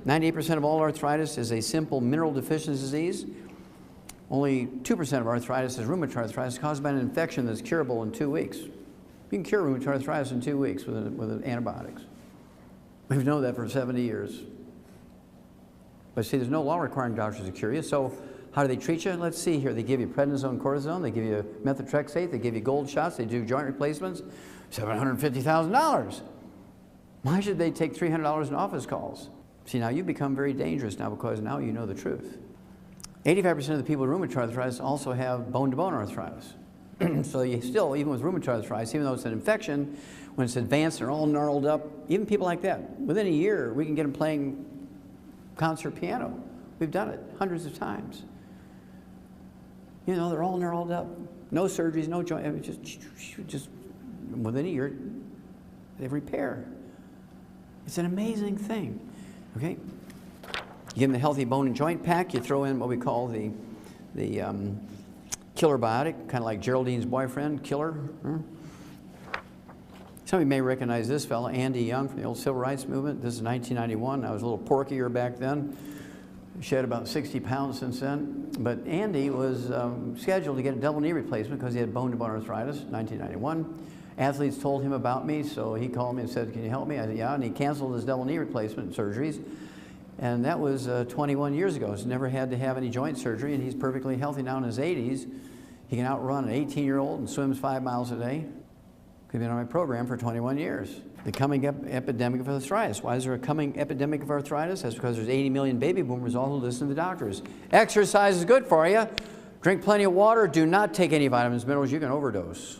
98% of all arthritis is a simple mineral deficiency disease. Only 2% of arthritis is rheumatoid arthritis caused by an infection that's curable in 2 weeks. You can cure rheumatoid arthritis in 2 weeks with antibiotics. We've known that for 70 years. But see, there's no law requiring doctors to cure you, so how do they treat you? Let's see here. They give you prednisone, cortisone, they give you methotrexate, they give you gold shots, they do joint replacements, $750,000. Why should they take $300 in office calls? See, now you become very dangerous now because now you know the truth. 85% of the people with rheumatoid arthritis also have bone-to-bone arthritis. So you still, even with rheumatoid arthritis, even though it's an infection, when it's advanced, they're all gnarled up. Even people like that, within a year, we can get them playing concert piano. We've done it hundreds of times. You know, they're all gnarled up. No surgeries, no joint, just within a year, they repair. It's an amazing thing, okay? You give them the healthy bone and joint pack, you throw in what we call the killer biotic, kind of like Geraldine's boyfriend, Killer. Some of you may recognize this fellow, Andy Young, from the old civil rights movement. This is 1991. I was a little porkier back then. Shed about 60 pounds since then. But Andy was scheduled to get a double knee replacement because he had bone-to-bone arthritis, 1991. Athletes told him about me, so he called me and said, "Can you help me?" I said, "Yeah," and he canceled his double knee replacement surgeries. And that was 21 years ago. He's never had to have any joint surgery, and he's perfectly healthy now in his 80s. He can outrun an 18-year-old and swims 5 miles a day. He's been on my program for 21 years. The coming epidemic of arthritis. Why is there a coming epidemic of arthritis? That's because there's 80 million baby boomers all who listen to the doctors. Exercise is good for you. Drink plenty of water. Do not take any vitamins, minerals. You can overdose.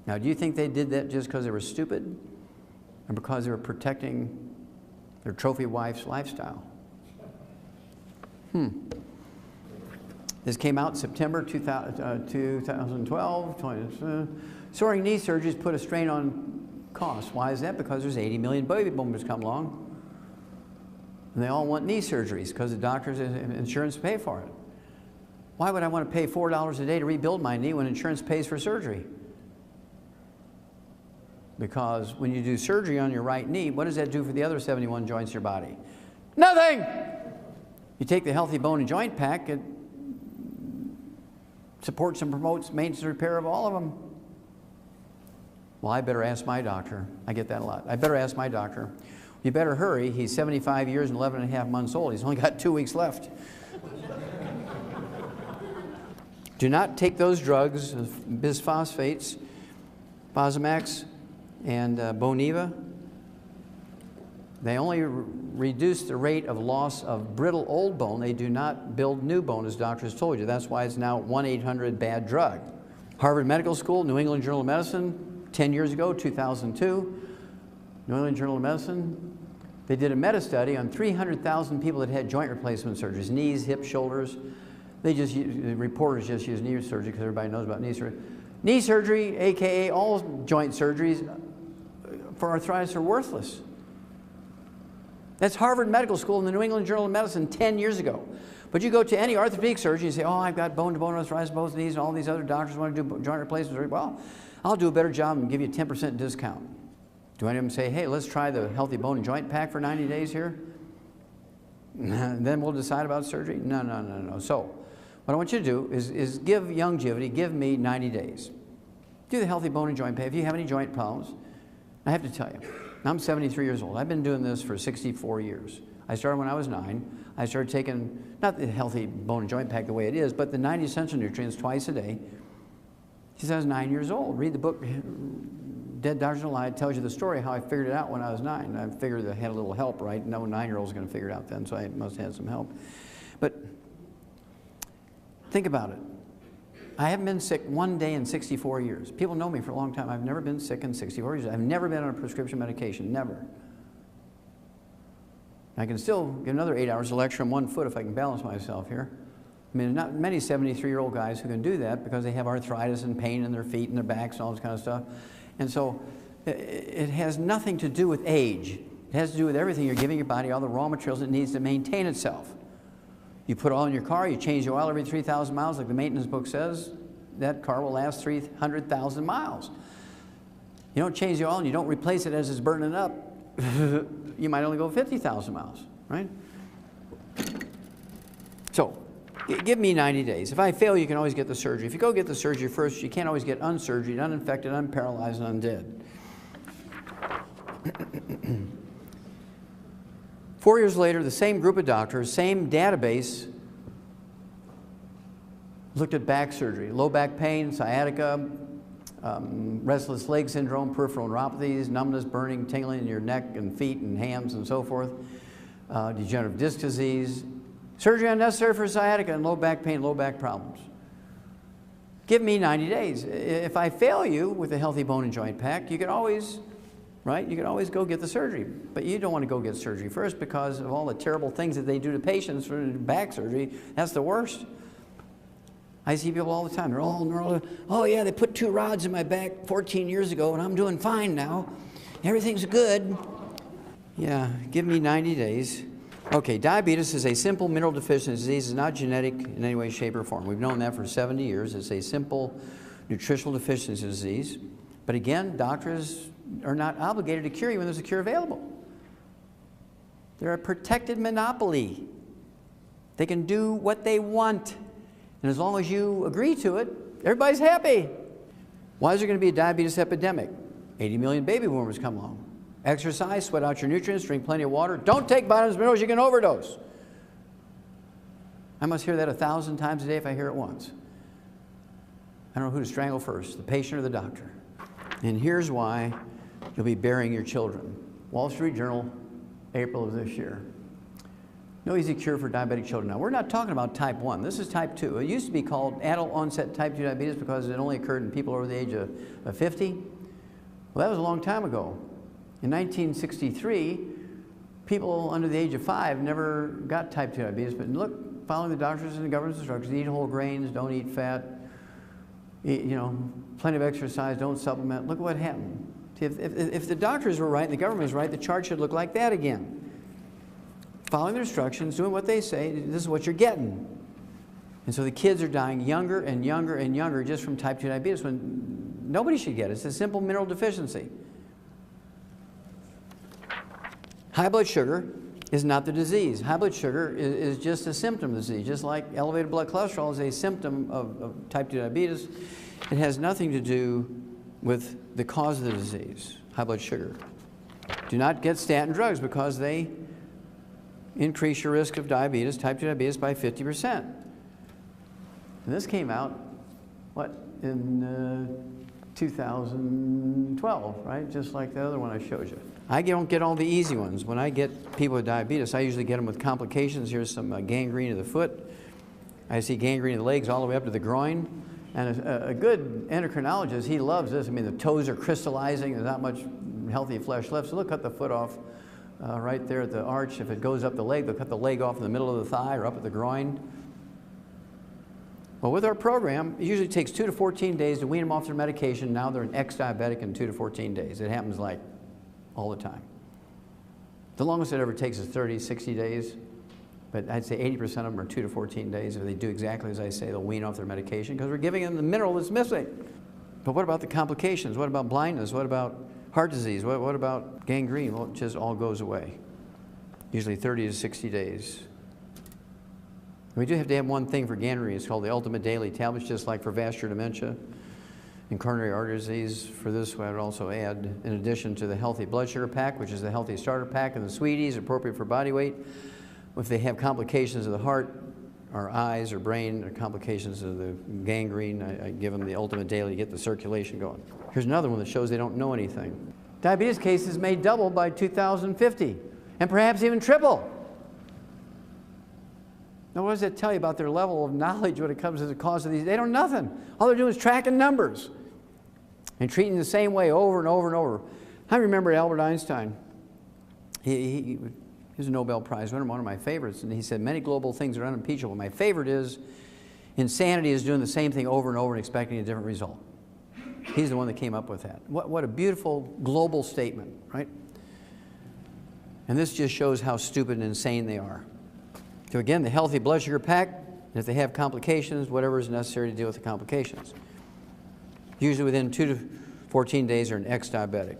Now, do you think they did that just because they were stupid? Or because they were protecting their trophy wife's lifestyle? This came out in September 2012. Soaring knee surgeries put a strain on costs. Why is that? Because there's 80 million baby boomers come along. And they all want knee surgeries because the doctors and insurance pay for it. Why would I want to pay $4 a day to rebuild my knee when insurance pays for surgery? Because when you do surgery on your right knee, what does that do for the other 71 joints in your body? Nothing! You take the healthy bone and joint pack, it supports and promotes maintenance and repair of all of them. Well, I better ask my doctor. I get that a lot. I better ask my doctor. You better hurry. He's 75 years and 11 and a half months old. He's only got 2 weeks left. Do not take those drugs, bisphosphates, Fosamax, and Boniva. They only reduce the rate of loss of brittle old bone. They do not build new bone, as doctors told you. That's why it's now 1-800-BAD-DRUG. Harvard Medical School, New England Journal of Medicine, 10 years ago, 2002. New England Journal of Medicine, they did a meta-study on 300,000 people that had joint replacement surgeries, knees, hips, shoulders. The reporters just use knee surgery because everybody knows about knee surgery. Knee surgery, AKA all joint surgeries for arthritis, are worthless. That's Harvard Medical School and the New England Journal of Medicine 10 years ago. But you go to any orthopedic surgeon and say, "Oh, I've got bone-to-bone arthritis, both knees, and all these other doctors want to do joint replacements." Well, I'll do a better job and give you a 10% discount. Do any of them say, "Hey, let's try the healthy bone and joint pack for 90 days here? Then we'll decide about surgery"? No, no, no, no. So what I want you to do is give Youngevity, give me 90 days. Do the healthy bone and joint pack. If you have any joint problems, I have to tell you, I'm 73 years old. I've been doing this for 64 years. I started when I was 9. I started taking, not the healthy bone and joint pack the way it is, but the 90 essential nutrients twice a day since I was 9 years old. Read the book, Dead Doctors Don't Lie. It tells you the story how I figured it out when I was 9. I figured I had a little help, right? No 9-year-old was going to figure it out then, so I must have had some help. But think about it. I haven't been sick one day in 64 years. People know me for a long time. I've never been sick in 64 years. I've never been on a prescription medication, never. I can still get another 8 hours of lecture on 1 foot if I can balance myself here. I mean, not many 73-year-old guys who can do that because they have arthritis and pain in their feet and their backs and all this kind of stuff. And so it has nothing to do with age. It has to do with everything. You're giving your body all the raw materials it needs to maintain itself. You put oil in your car, you change the oil every 3,000 miles, like the maintenance book says, that car will last 300,000 miles. You don't change the oil and you don't replace it as it's burning up, you might only go 50,000 miles, right? So, give me 90 days. If I fail, you can always get the surgery. If you go get the surgery first, you can't always get unsurgery, uninfected, unparalyzed, and undead. 4 years later, the same group of doctors, same database, looked at back surgery, low back pain, sciatica, restless leg syndrome, peripheral neuropathies, numbness, burning, tingling in your neck and feet and hands and so forth, degenerative disc disease, surgery unnecessary for sciatica and low back pain, low back problems. Give me 90 days. If I fail you with a healthy bone and joint pack, you can always, right? You can always go get the surgery. But you don't want to go get surgery first because of all the terrible things that they do to patients for back surgery. That's the worst. I see people all the time. They're all, oh yeah, they put 2 rods in my back 14 years ago and I'm doing fine now. Everything's good. Yeah, give me 90 days. Okay, diabetes is a simple mineral deficiency disease. It's not genetic in any way, shape, or form. We've known that for 70 years. It's a simple nutritional deficiency disease. But again, doctors are not obligated to cure you when there's a cure available. They're a protected monopoly. They can do what they want. And as long as you agree to it, everybody's happy. Why is there going to be a diabetes epidemic? 80 million baby boomers come along. Exercise, sweat out your nutrients, drink plenty of water. Don't take vitamins and minerals, you can overdose. I must hear that 1,000 times a day if I hear it once. I don't know who to strangle first, the patient or the doctor. And here's why you'll be burying your children. Wall Street Journal, April of this year. No easy cure for diabetic children. Now, we're not talking about type 1. This is type 2. It used to be called adult onset type 2 diabetes because it only occurred in people over the age of 50. Well, that was a long time ago. In 1963, people under the age of 5 never got type 2 diabetes, but look, following the doctors and the government's instructions, eat whole grains, don't eat fat, eat, plenty of exercise, don't supplement. Look what happened. If the doctors were right and the government was right, the chart should look like that again. Following their instructions, doing what they say, this is what you're getting. And so the kids are dying younger and younger and younger just from type 2 diabetes when nobody should get it. It's a simple mineral deficiency. High blood sugar is not the disease. High blood sugar is just a symptom of the disease. Just like elevated blood cholesterol is a symptom of type 2 diabetes, it has nothing to do with the cause of the disease, high blood sugar. Do not get statin drugs because they increase your risk of diabetes, type 2 diabetes, by 50%. And this came out, what, in 2012, right? Just like the other one I showed you. I don't get all the easy ones. When I get people with diabetes, I usually get them with complications. Here's some gangrene of the foot. I see gangrene of the legs all the way up to the groin. And a good endocrinologist, he loves this. I mean, the toes are crystallizing. There's not much healthy flesh left. So they'll cut the foot off right there at the arch. If it goes up the leg, they'll cut the leg off in the middle of the thigh or up at the groin. Well, with our program, it usually takes 2 to 14 days to wean them off their medication. Now they're an ex-diabetic in 2 to 14 days. It happens like all the time. The longest it ever takes is 30, 60 days. But I'd say 80% of them are 2 to 14 days. If they do exactly as I say, they'll wean off their medication because we're giving them the mineral that's missing. But what about the complications? What about blindness? What about heart disease? What about gangrene? Well, it just all goes away. Usually 30 to 60 days. We do have to have one thing for gangrene. It's called the Ultimate Daily Tablets, just like for vascular dementia and coronary artery disease. For this, I would also add, in addition to the Healthy Blood Sugar Pack, which is the Healthy Starter Pack, and the Sweeties, appropriate for body weight. If they have complications of the heart, or eyes, or brain, or complications of the gangrene, I give them the Ultimate Daily to get the circulation going. Here's another one that shows they don't know anything. Diabetes cases may double by 2050, and perhaps even triple. Now, what does that tell you about their level of knowledge when it comes to the cause of these? They don't know nothing. All they're doing is tracking numbers and treating the same way over and over and over. I remember Albert Einstein. He was a Nobel Prize winner, one of my favorites, and he said, many global things are unimpeachable. My favorite is insanity is doing the same thing over and over and expecting a different result. He's the one that came up with that. What a beautiful global statement, right? And this just shows how stupid and insane they are. So again, the Healthy Blood Sugar Pack, and if they have complications, whatever is necessary to deal with the complications. Usually within 2 to 14 days, or an ex-diabetic.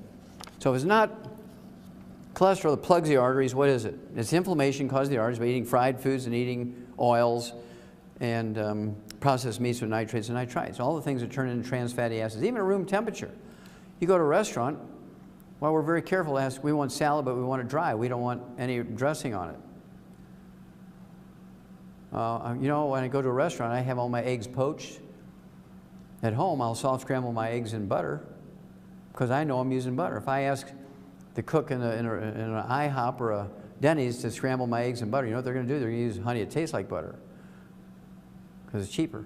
So if it's not cholesterol that plugs the arteries, what is it? It's inflammation caused the arteries by eating fried foods and eating oils and processed meats with nitrates and nitrites, all the things that turn into trans fatty acids, even at room temperature. You go to a restaurant, well, we're very careful to ask, we want salad, but we want it dry. We don't want any dressing on it. You know, when I go to a restaurant, I have all my eggs poached. At home, I'll soft scramble my eggs in butter because I know I'm using butter. If I ask the cook in an IHOP or a Denny's to scramble my eggs in butter, you know what they're going to do? They're going to use honey that tastes like butter because it's cheaper.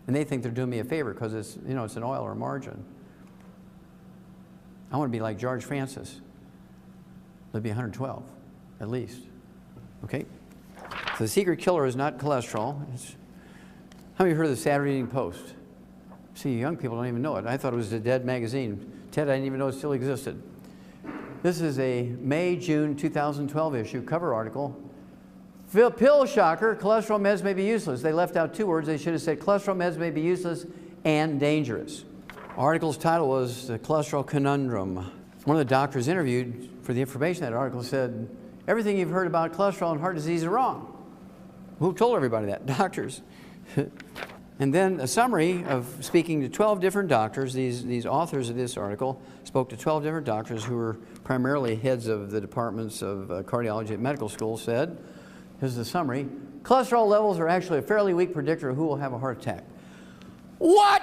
And they think they're doing me a favor because it's, you know, it's an oil or margarine. I want to be like George Francis. It'll be 112, at least. Okay? So the secret killer is not cholesterol. How many of you heard of the Saturday Evening Post? See, young people don't even know it. I thought it was a dead magazine. Ted, I didn't even know it still existed. This is a May-June 2012 issue, cover article. Pill shocker, cholesterol meds may be useless. They left out two words. They should have said cholesterol meds may be useless and dangerous. Article's title was The Cholesterol Conundrum. One of the doctors interviewed for the information in that article said, everything you've heard about cholesterol and heart disease is wrong. Who told everybody that? Doctors. And then a summary of speaking to 12 different doctors. These authors of this article spoke to 12 different doctors who were primarily heads of the departments of cardiology at medical school, said, here's the summary, cholesterol levels are actually a fairly weak predictor of who will have a heart attack. What?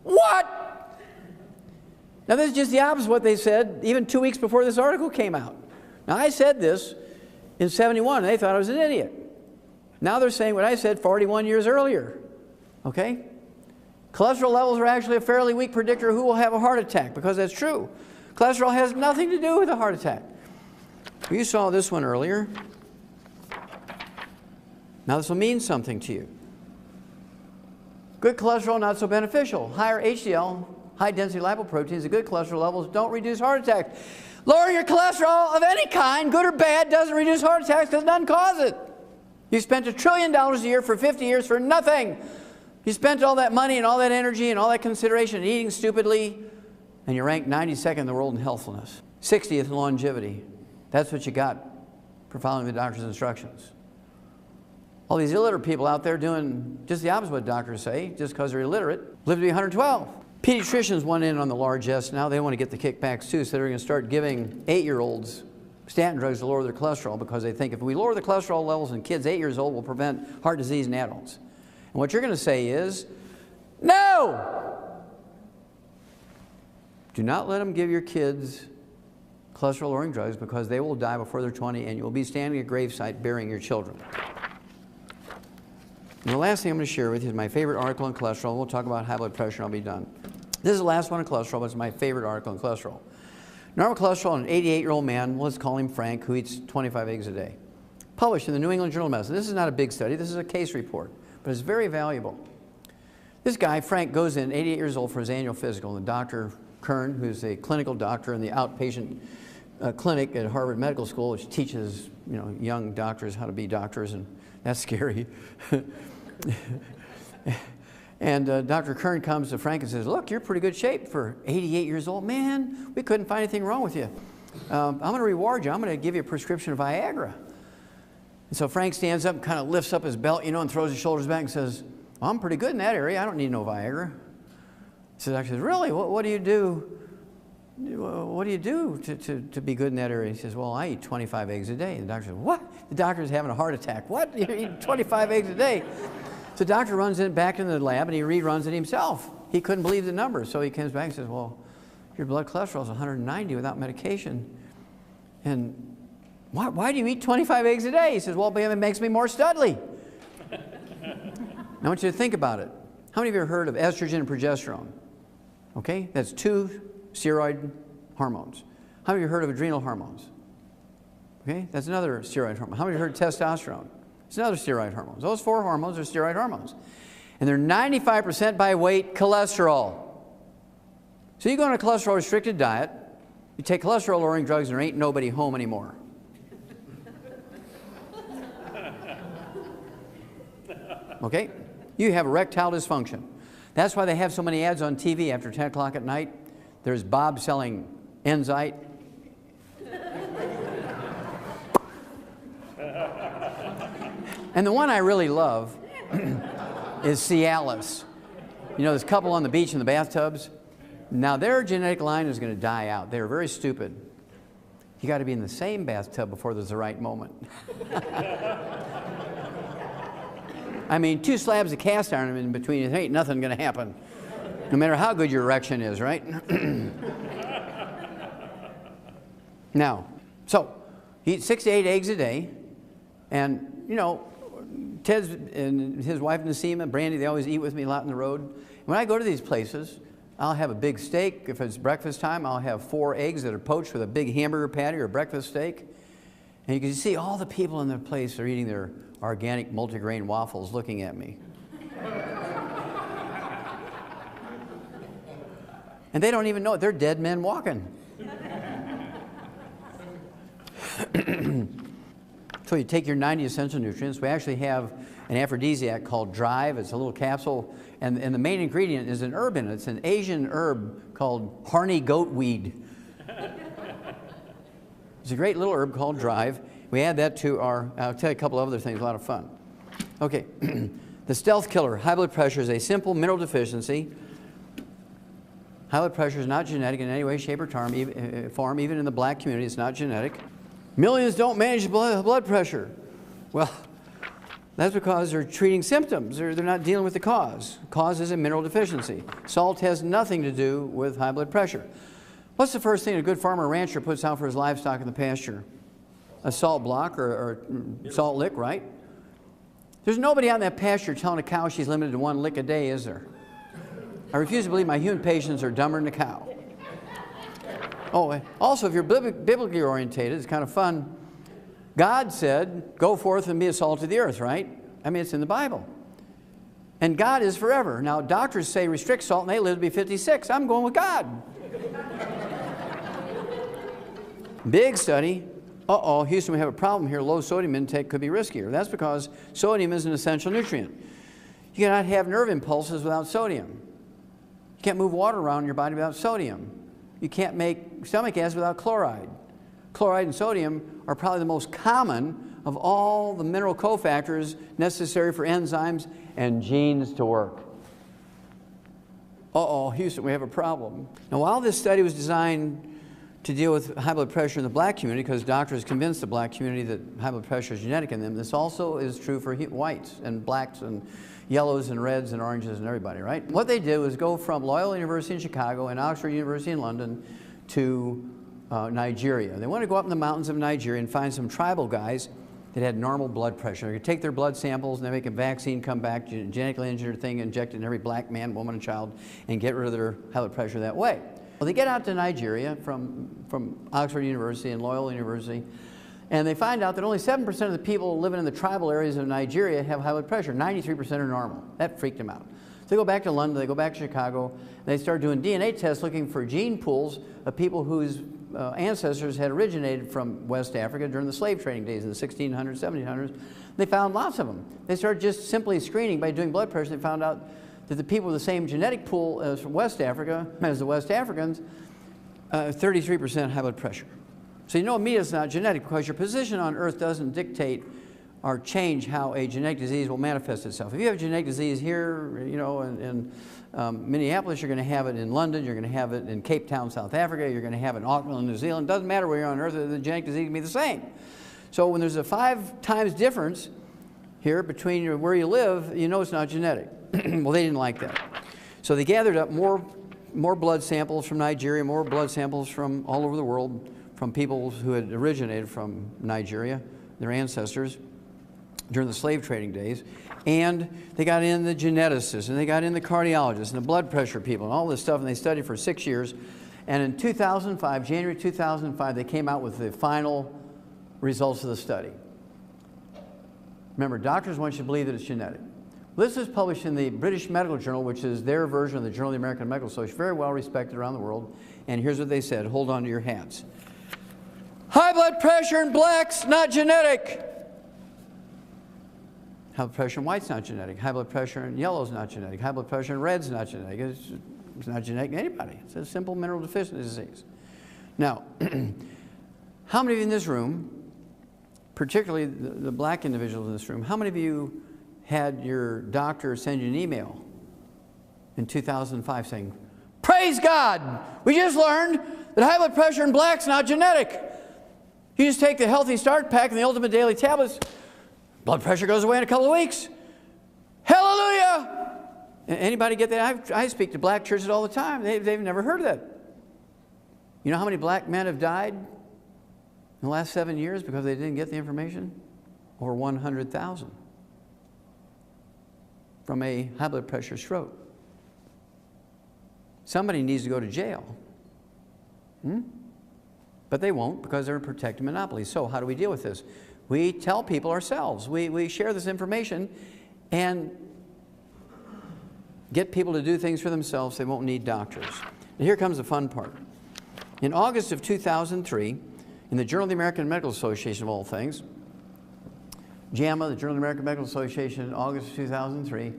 What? Now this is just the opposite of what they said even 2 weeks before this article came out. Now I said this in '71, and they thought I was an idiot. Now they're saying what I said 41 years earlier. Okay? Cholesterol levels are actually a fairly weak predictor of who will have a heart attack, because that's true. Cholesterol has nothing to do with a heart attack. You saw this one earlier. Now this will mean something to you. Good cholesterol, not so beneficial. Higher HDL, high density lipoproteins, the good cholesterol levels don't reduce heart attacks. Lowering your cholesterol of any kind, good or bad, doesn't reduce heart attacks because it doesn't cause it. You spent $1 trillion a year for 50 years for nothing. You spent all that money and all that energy and all that consideration and eating stupidly, and you're ranked 92nd in the world in healthfulness. 60th in longevity. That's what you got for following the doctor's instructions. All these illiterate people out there doing just the opposite of what doctors say, just because they're illiterate, live to be 112. Pediatricians want in on the largesse now. They want to get the kickbacks too, so they're going to start giving 8-year-olds statin drugs to lower their cholesterol, because they think if we lower the cholesterol levels in kids 8 years old, we'll prevent heart disease in adults. And what you're going to say is, no! Do not let them give your kids cholesterol-lowering drugs, because they will die before they're 20, and you will be standing at a gravesite burying your children. And the last thing I'm going to share with you is my favorite article on cholesterol. We'll talk about high blood pressure, and I'll be done. This is the last one on cholesterol, but it's my favorite article on cholesterol. Normal cholesterol in an 88-year-old man, let's call him Frank, who eats 25 eggs a day. Published in the New England Journal of Medicine. This is not a big study. This is a case report, but it's very valuable. This guy, Frank, goes in, 88 years old, for his annual physical. And Dr. Kern, who's a clinical doctor in the outpatient clinic at Harvard Medical School, which teaches, you know, young doctors how to be doctors, and that's scary. And Dr. Kern comes to Frank and says, look, you're in pretty good shape for 88 years old. Man, we couldn't find anything wrong with you. I'm going to reward you. I'm going to give you a prescription of Viagra. And so Frank stands up and kind of lifts up his belt, you know, and throws his shoulders back and says, well, I'm pretty good in that area. I don't need no Viagra. So the doctor says, really? What do you do? What do you do to be good in that area? He says, well, I eat 25 eggs a day. And the doctor says, what? The doctor's having a heart attack. What? You're eating 25 eggs a day? So the doctor runs back into the lab, and he reruns it himself. He couldn't believe the numbers. So he comes back and says, well, your blood cholesterol is 190 without medication. And why do you eat 25 eggs a day? He says, well, because it makes me more studly. Now I want you to think about it. How many of you have heard of estrogen and progesterone? Okay, that's two steroid hormones. How many of you heard of adrenal hormones? Okay, that's another steroid hormone. How many of you heard of testosterone? It's another steroid hormone. Those four hormones are steroid hormones. And they're 95% by weight cholesterol. So you go on a cholesterol-restricted diet, you take cholesterol-lowering drugs, and there ain't nobody home anymore. Okay? You have erectile dysfunction. That's why they have so many ads on TV after 10 o'clock at night. There's Bob selling Enzyte. And the one I really love is Cialis. You know, this couple on the beach in the bathtubs. Now their genetic line is going to die out. They're very stupid. You got to be in the same bathtub before there's the right moment. I mean, 2 slabs of cast iron in between, there ain't nothing going to happen. No matter how good your erection is, right? Now, so, eat 6 to 8 eggs a day. And, you know, Ted's and his wife Nasima, Brandy, they always eat with me a lot on the road. When I go to these places, I'll have a big steak. If it's breakfast time, I'll have 4 eggs that are poached with a big hamburger patty or breakfast steak. And you can see all the people in the place are eating their organic multigrain waffles looking at me. And they don't even know it. They're dead men walking. So you take your 90 essential nutrients. We actually have an aphrodisiac called Drive. It's a little capsule. And the main ingredient is an herb in it. It's an Asian herb called Harney goatweed. It's a great little herb called Drive. We add that to our, I'll tell you a couple of other things, a lot of fun. Okay, the stealth killer, high blood pressure, is a simple mineral deficiency. High blood pressure is not genetic in any way, shape, or form. Even in the black community, it's not genetic. Millions don't manage blood pressure. Well, that's because they're treating symptoms. They're not dealing with the cause. The cause is a mineral deficiency. Salt has nothing to do with high blood pressure. What's the first thing a good farmer or rancher puts out for his livestock in the pasture? A salt block or salt lick, right? There's nobody out in that pasture telling a cow she's limited to 1 lick a day, is there? I refuse to believe my human patients are dumber than a cow. Oh, also, if you're biblically orientated, it's kind of fun. God said, go forth and be a salt of the earth, right? I mean, it's in the Bible. And God is forever. Now, doctors say restrict salt and they live to be 56. I'm going with God. Big study. Uh-oh, Houston, we have a problem here. Low sodium intake could be riskier. That's because sodium is an essential nutrient. You cannot have nerve impulses without sodium. You can't move water around in your body without sodium. You can't make stomach acid without chloride. Chloride and sodium are probably the most common of all the mineral cofactors necessary for enzymes and genes to work. Uh-oh, Houston, we have a problem. Now, while this study was designed to deal with high blood pressure in the black community, because doctors convinced the black community that high blood pressure is genetic in them, this also is true for whites and blacks and yellows and reds and oranges and everybody, right? What they did was go from Loyola University in Chicago and Oxford University in London to Nigeria. They wanted to go up in the mountains of Nigeria and find some tribal guys that had normal blood pressure. They could take their blood samples and they make a vaccine, come back, genetically engineered thing, injected in every black man, woman, and child, and get rid of their high blood pressure that way. Well, they get out to Nigeria from Oxford University and Loyola University, and they find out that only 7% of the people living in the tribal areas of Nigeria have high blood pressure. 93% are normal. That freaked them out. So they go back to London, they go back to Chicago, and they start doing DNA tests looking for gene pools of people whose ancestors had originated from West Africa during the slave trading days in the 1600s, 1700s. They found lots of them. They started just simply screening by doing blood pressure. They found out that the people with the same genetic pool as from West Africa, as the West Africans, 33% high blood pressure. So you know immediately it's not genetic because your position on Earth doesn't dictate or change how a genetic disease will manifest itself. If you have a genetic disease here, you know, in Minneapolis, you're going to have it in London, you're going to have it in Cape Town, South Africa, you're going to have it in Auckland, New Zealand. It doesn't matter where you're on Earth, the genetic disease can be the same. So when there's a 5 times difference here between where you live, you know it's not genetic. Well, they didn't like that. So they gathered up more blood samples from Nigeria, more blood samples from all over the world, from people who had originated from Nigeria, their ancestors, during the slave trading days. And they got in the geneticists, and they got in the cardiologists, and the blood pressure people, and all this stuff, and they studied for 6 years. And in 2005, January 2005, they came out with the final results of the study. Remember, doctors want you to believe that it's genetic. This is published in the British Medical Journal, which is their version of the Journal of the American Medical Association, very well respected around the world. And here's what they said. Hold on to your hats. High blood pressure in blacks, not genetic. High blood pressure in white's not genetic. High blood pressure in yellow's not genetic. High blood pressure in red's not genetic. It's not genetic in anybody. It's a simple mineral deficiency disease. Now, how many of you in this room, particularly the black individuals in this room, how many of you had your doctor send you an email in 2005 saying, "Praise God, we just learned that high blood pressure in black's not genetic. You just take the Healthy Start Pack and the Ultimate Daily Tablets, blood pressure goes away in a couple of weeks. Hallelujah!" Anybody get that? I speak to black churches all the time. They've never heard of that. You know how many black men have died in the last 7 years because they didn't get the information? Over 100,000 from a high blood pressure stroke. Somebody needs to go to jail. But they won't because they're a protected monopoly. So how do we deal with this? We tell people ourselves. We share this information and get people to do things for themselves. They won't need doctors. Now here comes the fun part. In August of 2003, in the Journal of the American Medical Association of all things, JAMA, the Journal of the American Medical Association, in August of 2003,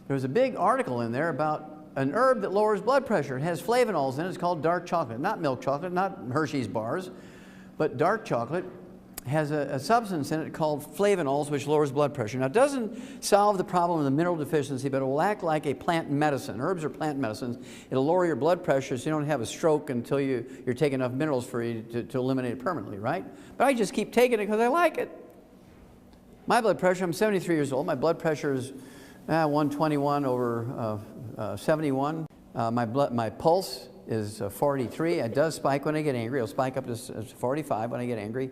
there was a big article in there about an herb that lowers blood pressure. It has flavonols in it. It's called dark chocolate. Not milk chocolate, not Hershey's bars, but dark chocolate has a substance in it called flavonols, which lowers blood pressure. Now, it doesn't solve the problem of the mineral deficiency, but it will act like a plant medicine. Herbs are plant medicines. It'll lower your blood pressure so you don't have a stroke until you're taking enough minerals for you to eliminate it permanently, right? But I just keep taking it because I like it. My blood pressure, I'm 73 years old. My blood pressure is 121 over 71. My pulse is 43. It does spike when I get angry. It'll spike up to 45 when I get angry.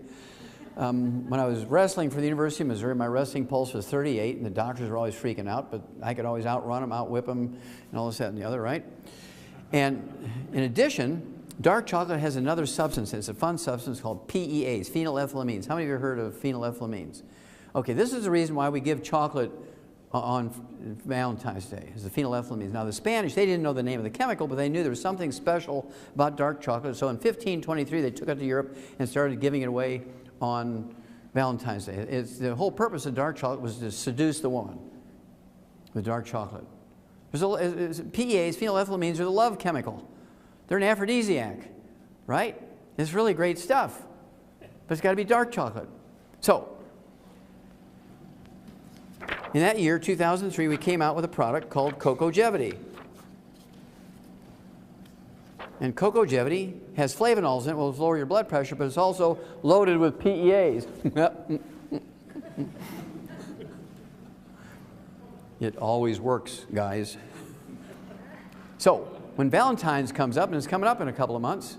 When I was wrestling for the University of Missouri, my wrestling pulse was 38, and the doctors were always freaking out, but I could always outrun them, outwhip them, and all this, that, and the other, right? And in addition, dark chocolate has another substance. It's a fun substance called PEAs, phenylethylamines. How many of you have heard of phenylethylamines? Okay, this is the reason why we give chocolate on Valentine's Day, is the phenylethylamines. Now, the Spanish, they didn't know the name of the chemical, but they knew there was something special about dark chocolate. So in 1523, they took it to Europe and started giving it away on Valentine's Day. The whole purpose of dark chocolate was to seduce the woman with dark chocolate. PEAs, phenylethylamines, are the love chemical. They're an aphrodisiac, right? It's really great stuff, but it's got to be dark chocolate. So, in that year, 2003, we came out with a product called Youngevity. And Youngevity has flavonols in it, will lower your blood pressure, but it's also loaded with PEAs. It always works, guys. So, when Valentine's comes up, and it's coming up in a couple of months,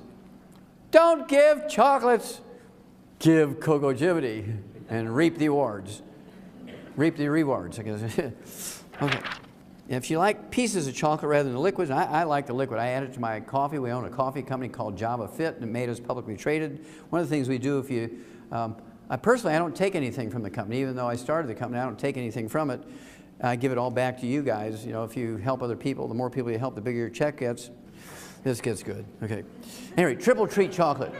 don't give chocolates, give Youngevity and reap the awards. Reap the rewards, I guess. Okay. If you like pieces of chocolate rather than the liquids, I like the liquid. I add it to my coffee. We own a coffee company called Java Fit, and it made us publicly traded. One of the things we do, if you, I don't take anything from the company, even though I started the company. I don't take anything from it. I give it all back to you guys. You know, if you help other people, the more people you help, the bigger your check gets. This gets good. Okay. Anyway, triple treat chocolate.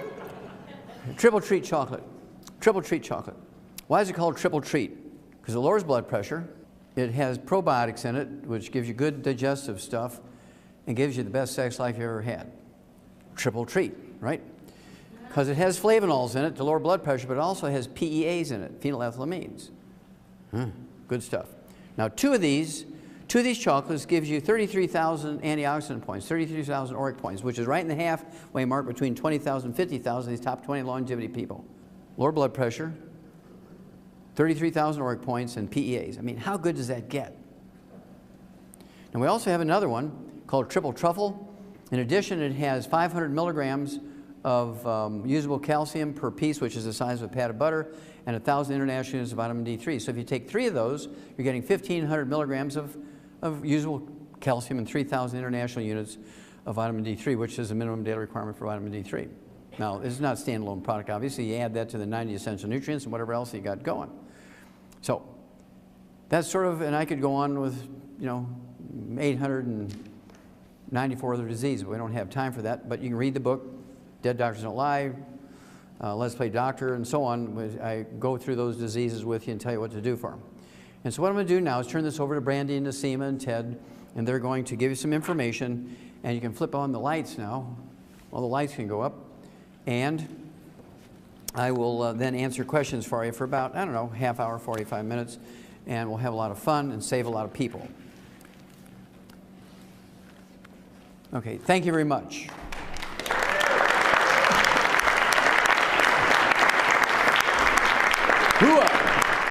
Triple treat chocolate. Triple treat chocolate. Why is it called triple treat? Because it lowers blood pressure. It has probiotics in it, which gives you good digestive stuff and gives you the best sex life you ever had. Triple treat, right? Because it has flavonols in it to lower blood pressure, but it also has PEAs in it, phenylethylamines. Good stuff. Now, two of these chocolates gives you 33,000 antioxidant points, 33,000 ORAC points, which is right in the halfway mark between 20,000 and 50,000 of these top 20 longevity people. Lower blood pressure, 33,000 ORAC points, and PEAs. I mean, how good does that get? And we also have another one called Triple Truffle. In addition, it has 500 milligrams of usable calcium per piece, which is the size of a pat of butter, and 1,000 international units of vitamin D3. So if you take 3 of those, you're getting 1,500 milligrams of usable calcium and 3,000 international units of vitamin D3, which is the minimum daily requirement for vitamin D3. Now, this is not a standalone product, obviously. You add that to the 90 essential nutrients and whatever else you got going. So that's sort of, and I could go on with, 894 other diseases, but we don't have time for that. But you can read the book, Dead Doctors Don't Lie, Let's Play Doctor, and so on. I go through those diseases with you and tell you what to do for them. And so what I'm going to do now is turn this over to Brandy and Nasima and Ted, and they're going to give you some information, and you can flip on the lights now. All the lights can go up, and I will then answer questions for you for about, I don't know, half hour, 45 minutes, and we'll have a lot of fun and save a lot of people. Okay, thank you very much.